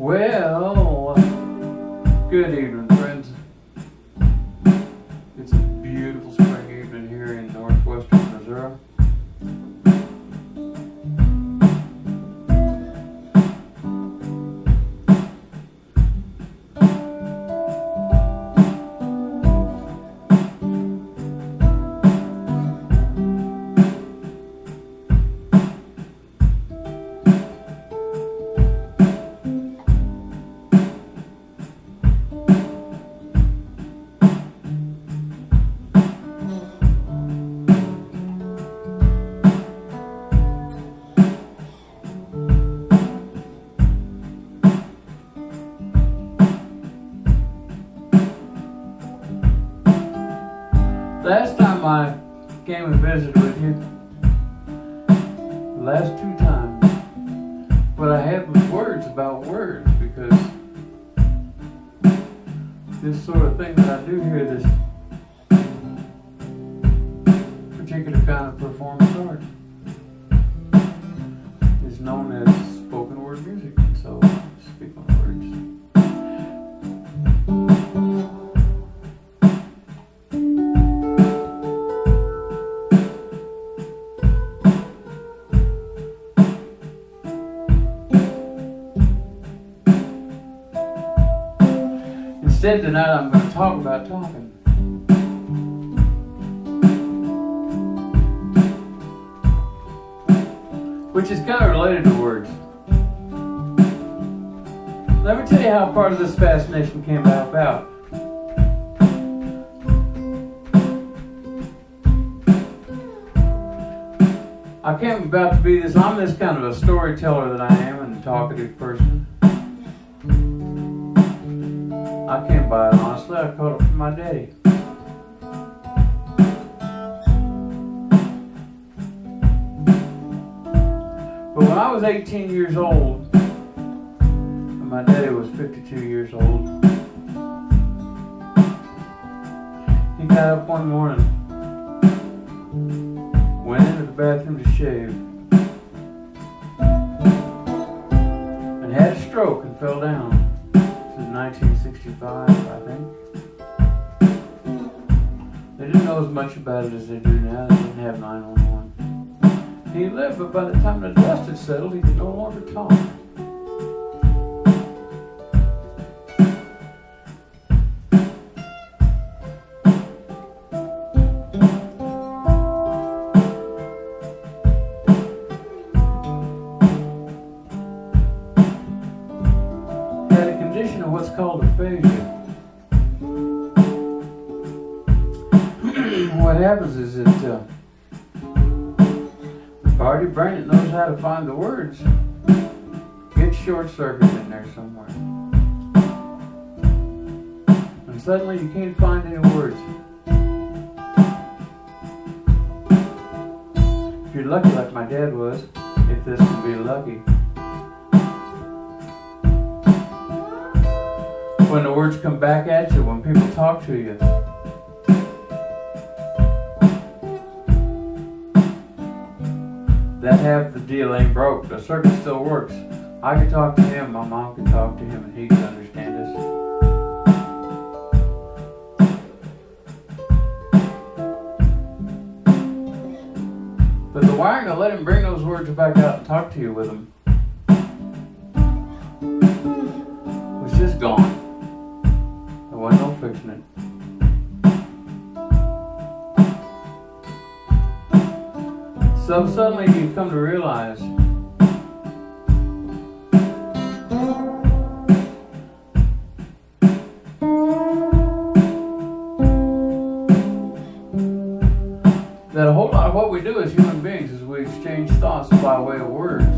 Well, good evening, friends. It's a beautiful spring evening here in northwestern Missouri. Last time I came and visited with you, the last two times, what I had was words about words, because this sort of thing that I do here, this particular kind of performance art, is known as spoken word music, and so I speak on words. Instead tonight I'm going to talk about talking. Which is kind of related to words. Let me tell you how part of this fascination came about. I came about to be this, I'm this kind of a storyteller that I am, and a talkative person. I came by it honestly. I caught it from my daddy. But when I was 18 years old, and my daddy was 52 years old, he got up one morning, went into the bathroom to shave, and had a stroke and fell down. 1965, I think. They didn't know as much about it as they do now. They didn't have 911. He lived, but by the time the dust had settled, he could no longer talk. Of what's called aphasia. What happens is that the part of your brain that knows how to find the words gets short-circuited in there somewhere, and suddenly you can't find any words. If you're lucky like my dad was, if this can be lucky, when the words come back at you, when people talk to you, that half the deal ain't broke. The circuit still works. I could talk to him, my mom could talk to him, and he could understand us. But the wiring to let him bring those words back out and talk to you with them was just gone. There wasn't no fixing it. So suddenly you come to realize that a whole lot of what we do as human beings is we exchange thoughts by way of words.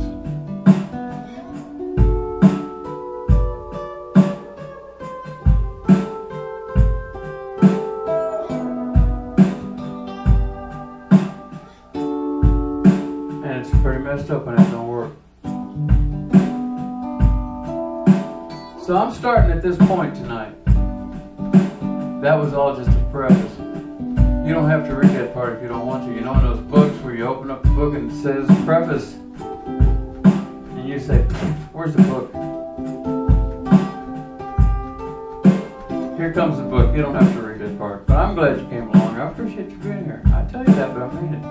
It's pretty messed up when that don't work. So I'm starting at this point tonight. That was all just a preface. You don't have to read that part if you don't want to. You know in those books where you open up the book and it says preface, and you say, where's the book? Here comes the book. You don't have to read that part. But I'm glad you came along. I appreciate you being here. I tell you that, but I mean it.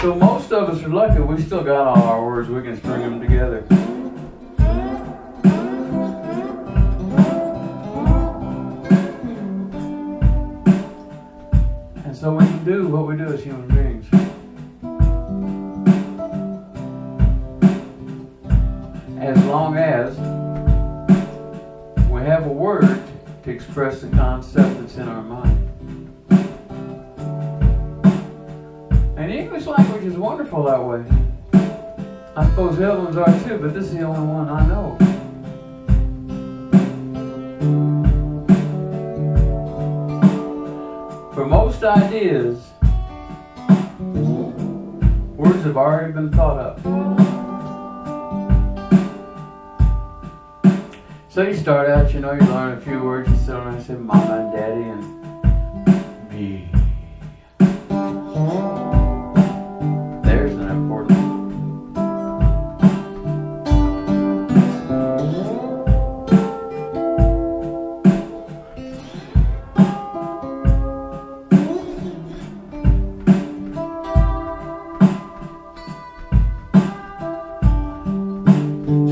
So most of us are lucky. We still got all our words. We can string them together. And so we can do what we do as human beings. As long as we have a word to express the concept that's in our mind. And the English language is wonderful that way. I suppose the other ones are too, but this is the only one I know. For most ideas, words have already been thought up. So you start out, you learn a few words, you sit around and say mama and daddy and me. There's an important one.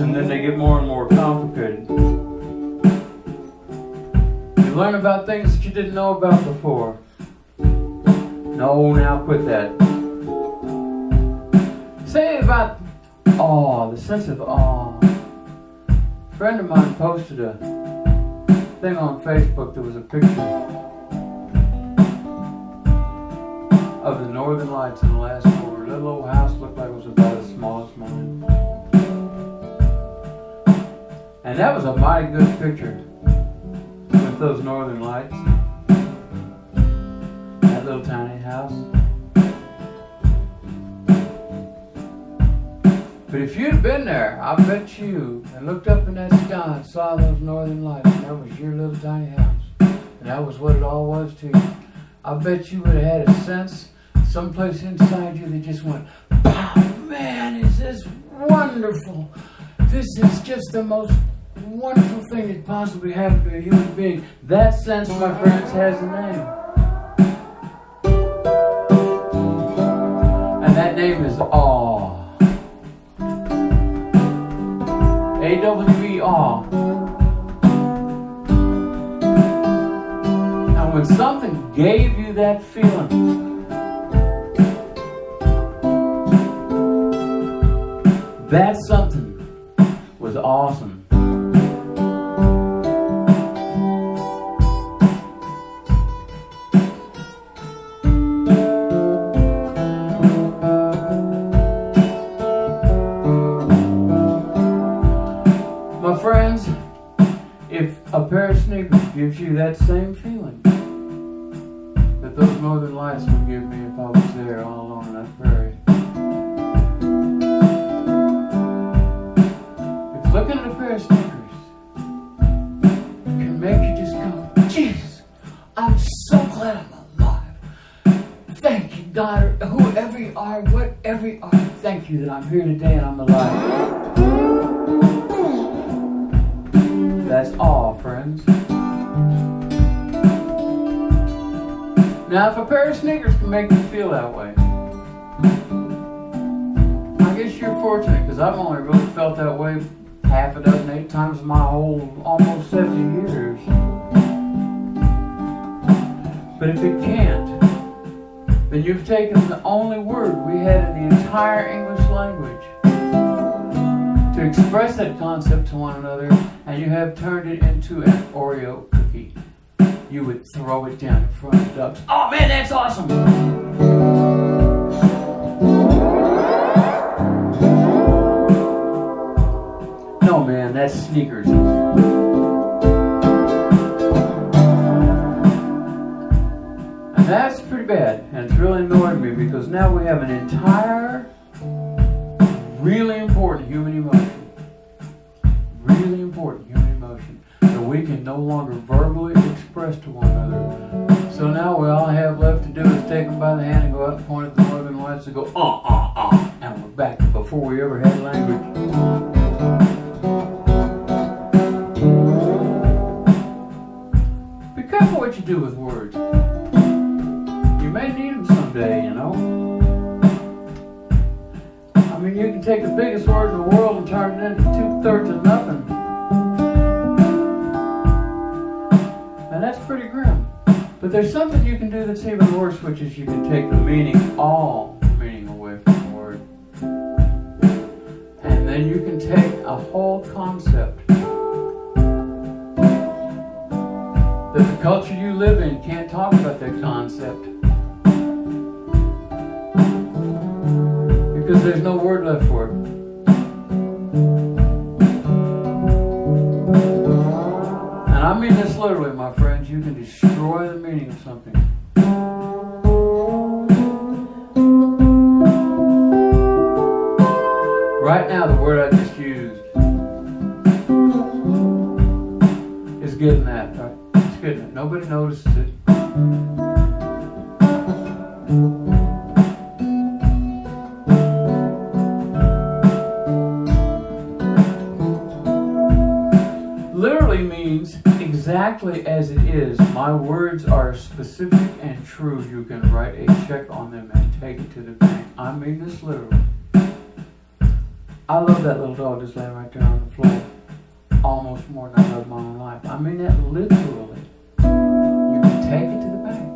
And then they get more and more complicated. You learn about things that you didn't know about before. No, now quit that. Say about awe, the sense of awe. A friend of mine posted a thing on Facebook. There was a picture of the northern lights in the last quarter. That little house looked like it was about as small as mine. And that was a mighty good picture with those northern lights. That little tiny house. But if you'd have been there, I bet you, and looked up in that sky and saw those northern lights, and that was your little tiny house, and that was what it all was to you, I bet you would have had a sense, someplace inside you that just went, wow, man, is this wonderful. This is just the most wonderful thing that possibly happened to a human being. That sense, my friends, has a name. And that name is awe. A-W-E, awe. And when something gave you that feeling, that something was awesome. My friends, if a pair of sneakers gives you that same feeling that those northern lights would give me if I was there all alone in that prairie, if looking at a pair of sneakers can make you just go, Jesus, I'm so glad I'm alive. Thank you, God, or whoever you are, whatever you are, thank you that I'm here today and I'm alive. That's all, friends. Now, if a pair of sneakers can make you feel that way, I guess you're fortunate, because I've only really felt that way half a dozen, 8 times in my whole almost 70 years. But if it can't, then you've taken the only word we had in the entire English language to express that concept to one another, and you have turned it into an Oreo cookie. You would throw it down in front of the ducks. Oh man, that's awesome! No man, that's sneakers. And that's pretty bad, and it's really annoyed me, because now we have an entire really important human emotion. Really important human emotion that we can no longer verbally express to one another. So now we all have left to do is take them by the hand and go out and point at the northern lights and go, and we're back to before we ever had language. do with words. You may need them someday, you know. I mean, you can take the biggest word in the world and turn it into 2/3 of nothing. And that's pretty grim. But there's something you can do that's even worse, which is you can take the meaning, all meaning away from the word. And then you can take a whole concept that the culture you live in can't talk about that concept. Because there's no word left for it. And I mean this literally, my friends. You can destroy the meaning of something. Right now, the word I just used is getting that. Right? It's getting it. Nobody notices it. Literally means exactly as it is. My words are specific and true. You can write a check on them and take it to the bank. I mean this literally. I love that little dog just laying right there on the floor. Almost more than I love my own life. I mean that literally. You can take it to the bank.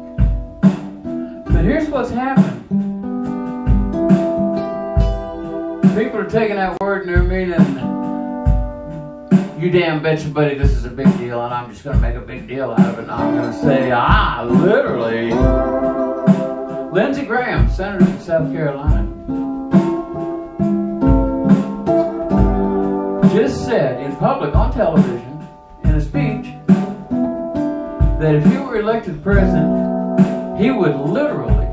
But here's what's happening. People are taking that word and they're meaning, you damn betcha, buddy, this is a big deal, and I'm just going to make a big deal out of it. And I'm going to say, literally. Lindsey Graham, Senator from South Carolina, just said in public on television, in a speech, that if he were elected president, he would literally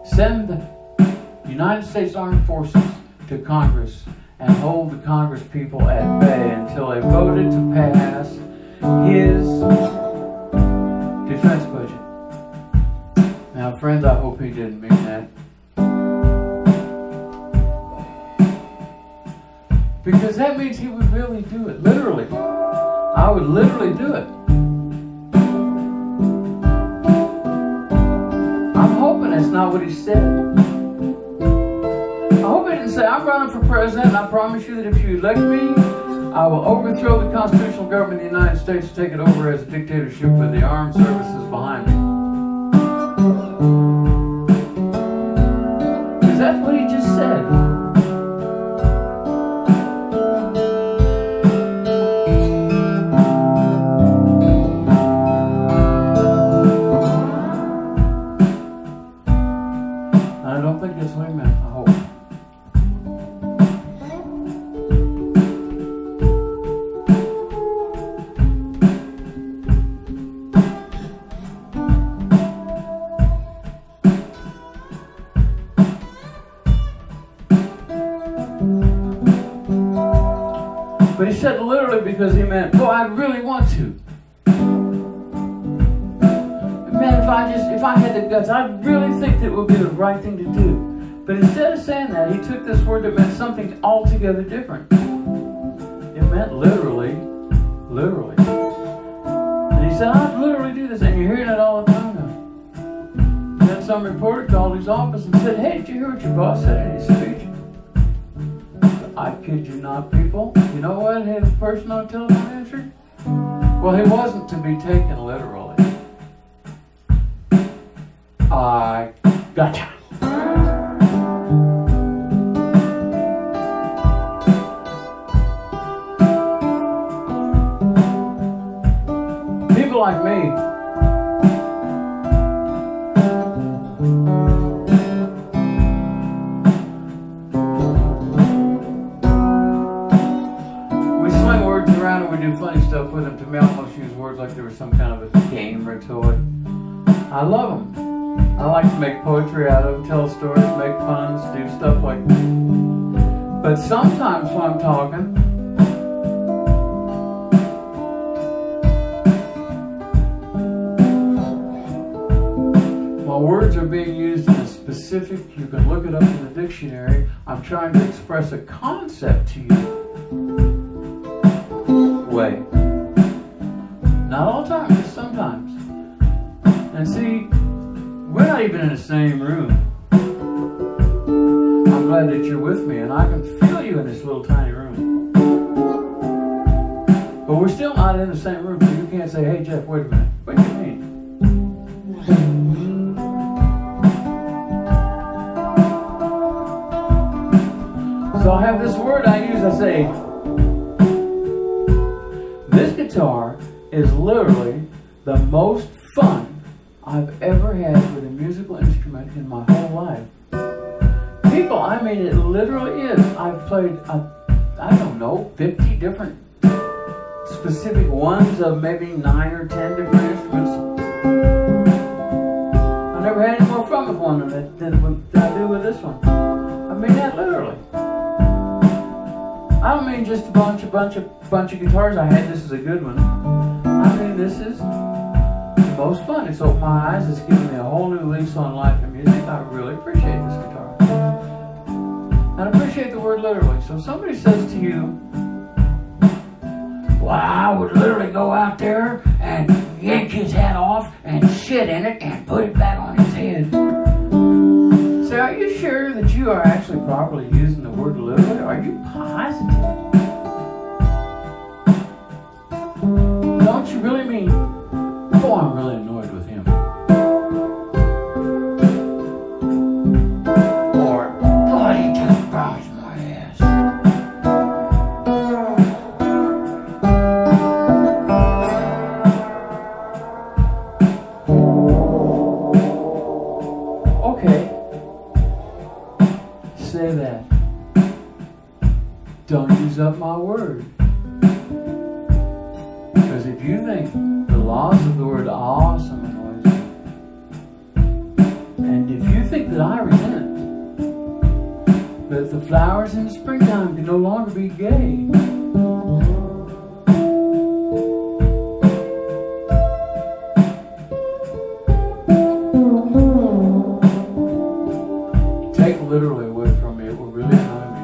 send the United States Armed Forces to Congress and hold the Congress people at bay until they voted to pass his defense budget. Now, friends, I hope he didn't mean that. Because that means he would really do it, literally. I would literally do it. I'm hoping that's not what he said. I hope he didn't say, I'm running for president, and I promise you that if you elect me, I will overthrow the constitutional government of the United States and take it over as a dictatorship with the armed services behind me. Because that's what he just said. I don't think that's what he meant, I hope. But he said literally because he meant, oh, I really want to. Man, if I had the guts, I really think that it would be the right thing to do. But instead of saying that, he took this word that meant something altogether different. It meant literally. And he said, I'd literally do this. And you're hearing it all the time now. Then some reporter called his office and said, hey, did you hear what your boss said in his speech? I kid you not, people. You know what the person on the telephone answered? Well, he wasn't to be taken literally. I gotcha. People like me, we sling words around and we do funny stuff with them. To me, I almost use words like they were some kind of a game or toy. I love them. I like to make poetry out of them, tell stories, make puns, do stuff like that. But sometimes when I'm talking, my words are being used in a specific, you can look it up in the dictionary, I'm trying to express a concept to you. Way. Not all the time, just sometimes. And see, we're not even in the same room. I'm glad that you're with me, and I can feel you in this little tiny room. But we're still not in the same room, so you can't say, hey Jeff, wait a minute. What do you mean? So I have this word I use, I say, this guitar is literally the most fun I've ever had with a musical instrument in my whole life. People, I mean, it literally is. I've played, I don't know, 50 different specific ones of maybe 9 or 10 different instruments. I never had any more fun with one than I do with this one. I mean that literally. I don't mean just a bunch of guitars I had. This is a good one. I mean this is the most fun. It's opened my eyes. It's given me a whole new lease on life and music. I really appreciate this guitar. And I appreciate the word literally. So if somebody says to you, well, I would literally go out there and yank his hat off and shit in it and put it back on his head. So are you sure that you are actually properly using the word literally? Are you positive? Don't you really mean, oh, I'm really annoyed with him? Or, God, he just browsed my ass. Okay. Say that. Don't use up my word. Because if you think the laws of the word awesome annoys you, and if you think that I resent that the flowers in the springtime can no longer be gay, take literally away from me, it will really annoy me.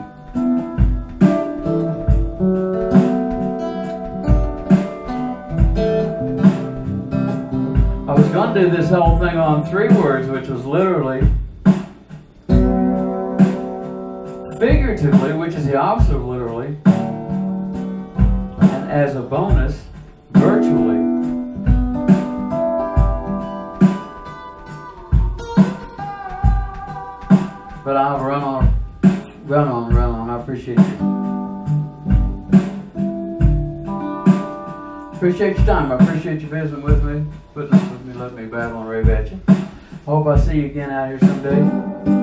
I was going to do this whole thing on 3 words, which was literally, figuratively, which is the opposite of literally, and as a bonus, virtually. But I'll run on. I appreciate you. Appreciate your time. I appreciate you visiting with me, putting up with me, letting me battle and rave at you. I hope I see you again out here someday.